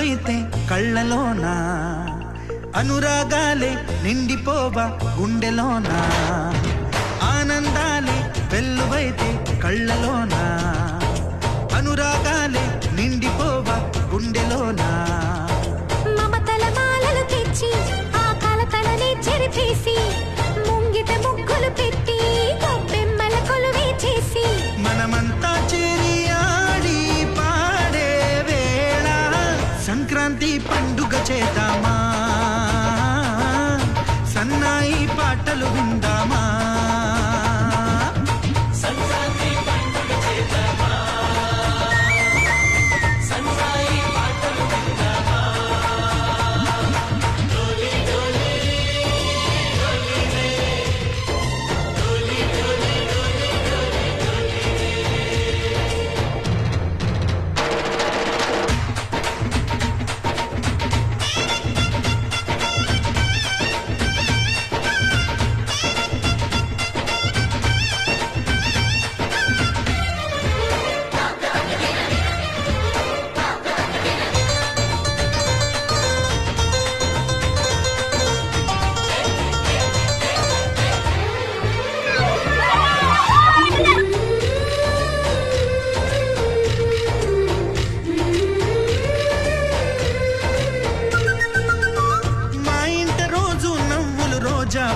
వెలువైతే కళ్ళలోనా అనురాగాలే నిండిపోవా గుండెలోనా ఆనందాలే వెలువైతే కళ్ళలోనా అనురాగాలే నిండిపోవా గుండెలోనా మమతల మాలలు తెచ్చి ఆ కలతలనే చెరిపేసి ముంగిట ముగ్గులు పెట్టి గొప్పెమ్మల కొలువే చేసి మనమంతా చేరి ఆడి పాడే వేళ సంక్రాంతి పండుగ చేద్దామా సన్నాయి పాటలు విందామా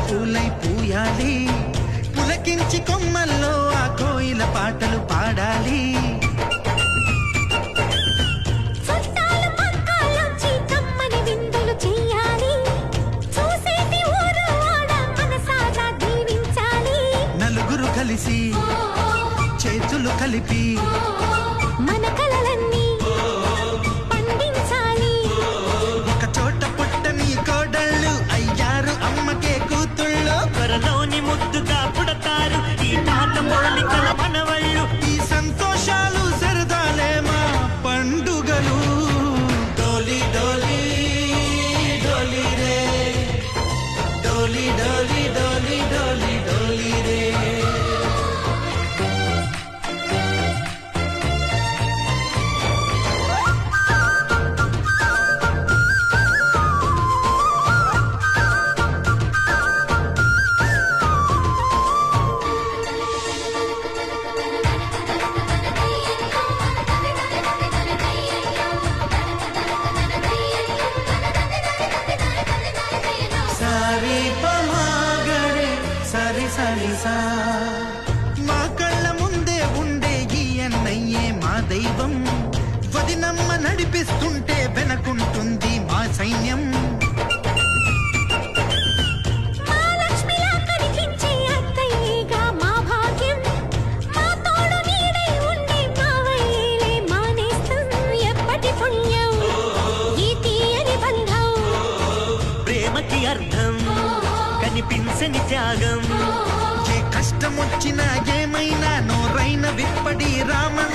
పూలై పూయాలి పులకించి కొమ్మల్లో ఆ కోయిల పాటలు పాడాలి చుట్టాలు పక్కాలోంచి కమ్మని విందులు చెయ్యాలి చూసేటి ఊరు వాడ మనసారా దీవించాలి నలుగురు కలిసి చేతులు కలిపి మన కలలన్నీ పండించాలి ఒక చోట పుట్టని కోడళ్ళు అయ్యారు అమ్మకే కూతుళ్ళు త్వరలోని ముద్దుగా పుడతారు ఈ తాత మౌలికల మనవళ్ళు ఈ సంతోషాలు సరదాలే మా పండుగలు డోలి డోలి డోలి రే డోలి డోలి డోలి డోలి డోలి రే మా కళ్ళ ముందే ఉండే ఈ అన్నయ్యే మా దైవం వదినమ్మ నడిపిస్తుంటే వెనకుంటుంది మా సైన్యం మా లక్ష్మిలా కనిపించే అత్తయ్యేగా మా భాగ్యం మా తోడు నీడై ఉండే మావయ్యేలే మా నేస్తం ఎప్పటి పుణ్యం ఈ తీయని బంధం ప్రేమకి అర్థం కనిపించని త్యాగం ఏ కష్టం వచ్చినా ఏమైనా నోరైన విప్పడి రామన్న